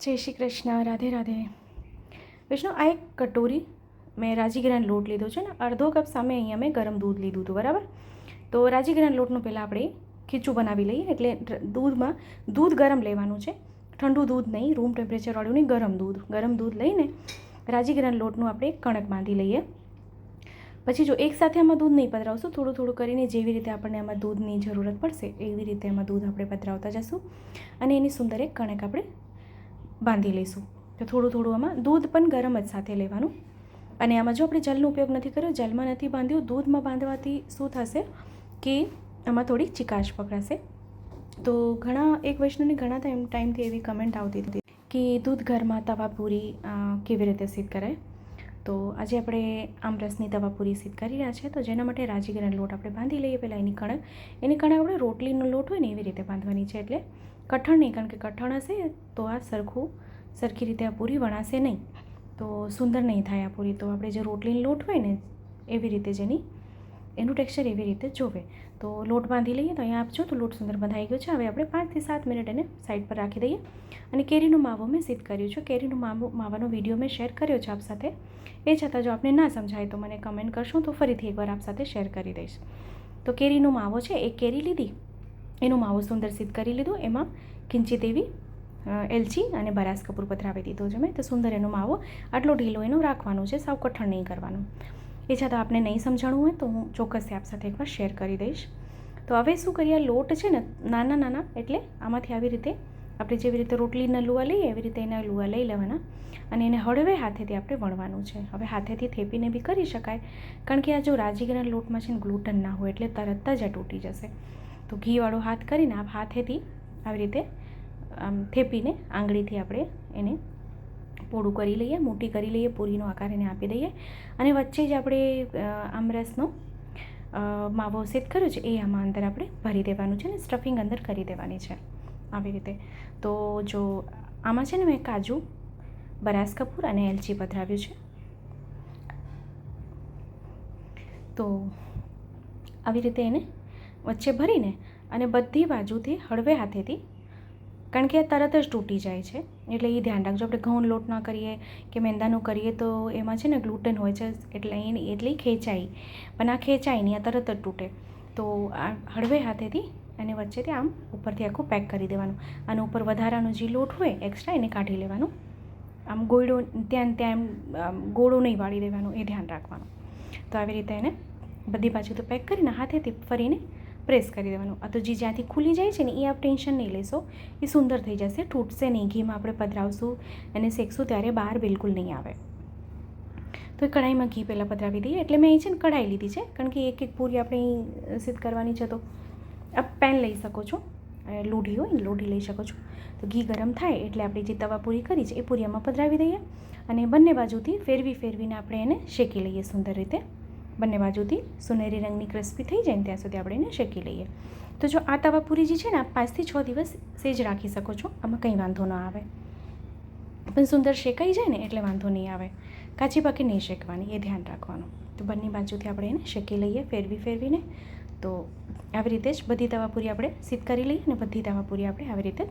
જય શ્રી કૃષ્ણ, રાધે રાધે. વૈષ્ણવ, આ એક કટોરી મેં રાજીગરાનો લોટ લીધો છે ને, અડધો કપ સામે અહીંયા મેં ગરમ દૂધ લીધું હતું, બરાબર. તો રાજીગરાના લોટનું પહેલાં આપણે ખીચું બનાવી લઈએ. એટલે દૂધ ગરમ લેવાનું છે, ઠંડુ દૂધ નહીં, રૂમ ટેમ્પરેચરવાળું નહીં, ગરમ દૂધ લઈને રાજીગરાના લોટનું આપણે કણક બાંધી લઈએ. પછી જો એકસાથે આમાં દૂધ નહીં પધરાવશું, થોડું થોડું કરીને જેવી રીતે આપણને આમાં દૂધની જરૂરત પડશે એવી રીતે આમાં દૂધ આપણે પધરાવતા જઈશું અને એની સુંદર એક કણક આપણે બાંધી લઈશું. તો થોડું થોડું આમાં દૂધ પણ ગરમ જ સાથે લેવાનું. અને આમાં જો આપણે જલનો ઉપયોગ નથી કર્યો, જલમાં નથી બાંધ્યું, દૂધમાં બાંધવાથી શું થશે કે આમાં થોડીક ચિકાશ પકડાશે. તો એક વૈષ્ણવની ઘણા ટાઈમથી એવી કમેન્ટ આવતી હતી કે દૂધ ઘરમાં તવાપૂરી કેવી રીતે સિદ્ધ કરાય. તો આજે આપણે આમરસની તવાપૂરી સિદ્ધ કરી રહ્યા છે. તો જેના માટે રાજીગરાનો લોટ આપણે બાંધી લઈએ. પહેલાં એની કણક આપણે રોટલીનો લોટ હોય ને એવી રીતે બાંધવાની છે. એટલે કઠણ નહીં, કારણ કે કઠણ હશે તો આ સરખી રીતે આ પૂરી વણાશે નહીં, તો સુંદર નહીં થાય આ પૂરી. તો આપણે જે રોટલીનો લોટ હોય ને એવી રીતે એનું ટેક્સચર એવી રીતે જોવે. તો લોટ બાંધી લઈએ. તો અહીંયા આપજો તો લોટ સુંદર બંધાઈ ગયો છે. હવે આપણે 5 થી 7 મિનિટ એને સાઈડ પર રાખી દઈએ. અને કેરીનો માવો મેં સિદ્ધ કર્યો છે. કેરીનો માવાનો વિડીયો મેં શેર કર્યો છે આપ સાથે. એ છતાં જો આપને ના સમજાય તો મને કમેન્ટ કરશો તો ફરીથી એકવાર આપ સાથે શેર કરી દઈશ. તો કેરીનો માવો છે, એક કેરી લીધી, એનો માવો સુંદર સિદ્ધ કરી લીધો. એમાં કિંચિત એવી એલચી અને બરાસ કપૂર પધરાવી દીધો છે મેં. તો સુંદર એનો માવો આટલો ઢીલો એનો રાખવાનો છે, સાવ કઠણ નહીં કરવાનું. એ છતાં આપને નહીં સમજાણવું હોય તો હું ચોક્કસથી આપ સાથે એકવાર શેર કરી દઈશ. તો હવે શું કરીએ, લોટ છે ને નાના એટલે આમાંથી આવી રીતે આપણે જેવી રીતે રોટલીના લુવા લઈએ એવી રીતે એના લુવા લઈ લેવાના અને એને હળવે હાથેથી આપણે વણવાનું છે. હવે હાથેથી થેપીને બી કરી શકાય, કારણ કે આ જો રાજીગરાના લોટમાં છે ને ગ્લુટન ના હોય એટલે તરત જ આ તૂટી જશે. તો ઘીવાળો હાથ કરીને આ હાથેથી આવી રીતે આમ થેપીને આંગળીથી આપણે એને પોળું કરી લઈએ, મોટી કરી લઈએ, પૂરીનો આકાર એને આપી દઈએ. અને વચ્ચે જ આપણે આમરસનો માવો સિદ્ધ કર્યો છે એ આમાં અંદર આપણે ભરી દેવાનું છે ને સ્ટફિંગ અંદર કરી દેવાની છે આવી રીતે. તો જો આમાં છે ને મેં કાજુ, બરાસ કપૂર અને એલચી પધરાવ્યું છે. તો આવી રીતે એને વચ્ચે ભરીને અને બધી બાજુથી હળવે હાથેથી, કારણ કે આ તરત જ તૂટી જાય છે એટલે એ ધ્યાન રાખજો. આપણે ઘઉંનો લોટ ના કરીએ કે મેંદાનું કરીએ તો એમાં છે ને ગ્લુટન હોય છે એટલે ખેંચાય, પણ આ ખેંચાય નહીં, આ તરત જ તૂટે. તો આ હળવે હાથેથી અને વચ્ચેથી આમ ઉપરથી આખું પેક કરી દેવાનું. અને ઉપર વધારાનો જે લોટ હોય એક્સ્ટ્રા એને કાઢી લેવાનું. આમ ગોળો નહીં વાળી દેવાનો, એ ધ્યાન રાખવાનું. તો આવી રીતે એને બધી બાજુથી પેક કરીને હાથેથી ફરીને પ્રેસ કરી દેવાનું. આ તો જ્યાંથી ખુલી જાય છે ને એ આપ ટેન્શન નહીં લેશો, એ સુંદર થઈ જશે, તૂટશે નહીં. ઘીમાં આપણે પધરાવશું અને શેકશું ત્યારે બહાર બિલકુલ નહીં આવે. તો એ કઢાઈમાં ઘી પહેલાં પધરાવી દઈએ. એટલે મેં એ છે ને કઢાઈ લીધી છે, કારણ કે એક પૂરી આપણે સિદ્ધ કરવાની છે. તો આપ પેન લઈ શકો છો, લોઢી હોય ને લોઢી લઈ શકો છો. તો ઘી ગરમ થાય એટલે આપણે જે તવા પૂરી કરી છે એ પૂરી આમાં પધરાવી દઈએ અને બંને બાજુથી ફેરવીને આપણે એને શેકી લઈએ સુંદર રીતે. બંને બાજુથી સુનેરી રંગની ક્રિસ્પી થઈ જાય ને ત્યાં સુધી આપણે એને શેકી લઈએ. તો જો આ તવા પૂરી જે છે ને 5 થી 6 દિવસ સેજ રાખી શકો છો, આમાં કંઈ વાંધો ન આવે. પણ સુંદર શેકાઈ જાય ને એટલે વાંધો નહીં આવે. કાચી પાકી નહીં શેકવાની, એ ધ્યાન રાખવાનું. તો બંને બાજુથી આપણે એને શેકી લઈએ ફેરવીને. તો આવી રીતે જ બધી તવાપૂરી આપણે સિદ્ધ કરી લઈએ અને બધી તવાપૂરી આપણે આવી રીતે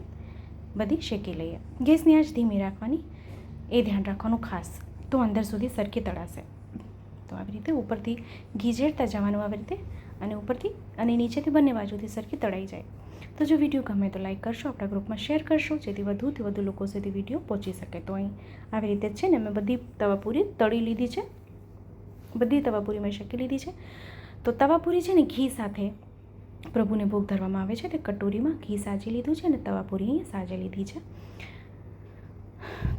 બધી શેકી લઈએ. ગેસની આંચ ધીમી રાખવાની, એ ધ્યાન રાખવાનું ખાસ, તો અંદર સુધી સરખી તળાશે. તો આવી રીતે ઉપરથી ઘી જેરતા જવાનું આવી રીતે, અને ઉપરથી અને નીચેથી બંને બાજુથી સરખી તળાઈ જાય. તો જો વિડીયો ગમે તો લાઈક કરશો, આપણા ગ્રુપમાં શેર કરશો, જેથી વધુથી વધુ લોકો સુધી વિડીયો પહોંચી શકે. તો અહીં આવી રીતે જ છે ને મેં બધી તવાપૂરી તળી લીધી છે, બધી તવાપૂરી મેં શેકી લીધી છે. તો તવાપૂરી છે ને ઘી સાથે પ્રભુને ભોગ ધરવામાં આવે છે. તે કટોરીમાં ઘી સાજી લીધું છે અને તવાપૂરી અહીંયા સાજી લીધી છે.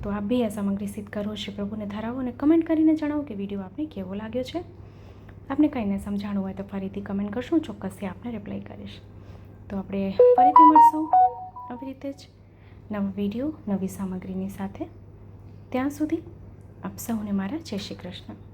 તો આ બે સામગ્રી સિદ્ધ કરો છે, પ્રભુને ધરાવો અને કમેન્ટ કરીને જણાવો કે વિડીયો આપને કેવો લાગ્યો છે. આપને કંઈને સમજાણવું હોય તો ફરીથી કમેન્ટ કરશું, ચોક્કસથી આપને રિપ્લાય કરીશ. તો આપણે ફરીથી મળશું આવી રીતે જ નવા વિડીયો નવી સામગ્રીની સાથે. ત્યાં સુધી આપ સૌને મારા જય શ્રી કૃષ્ણ.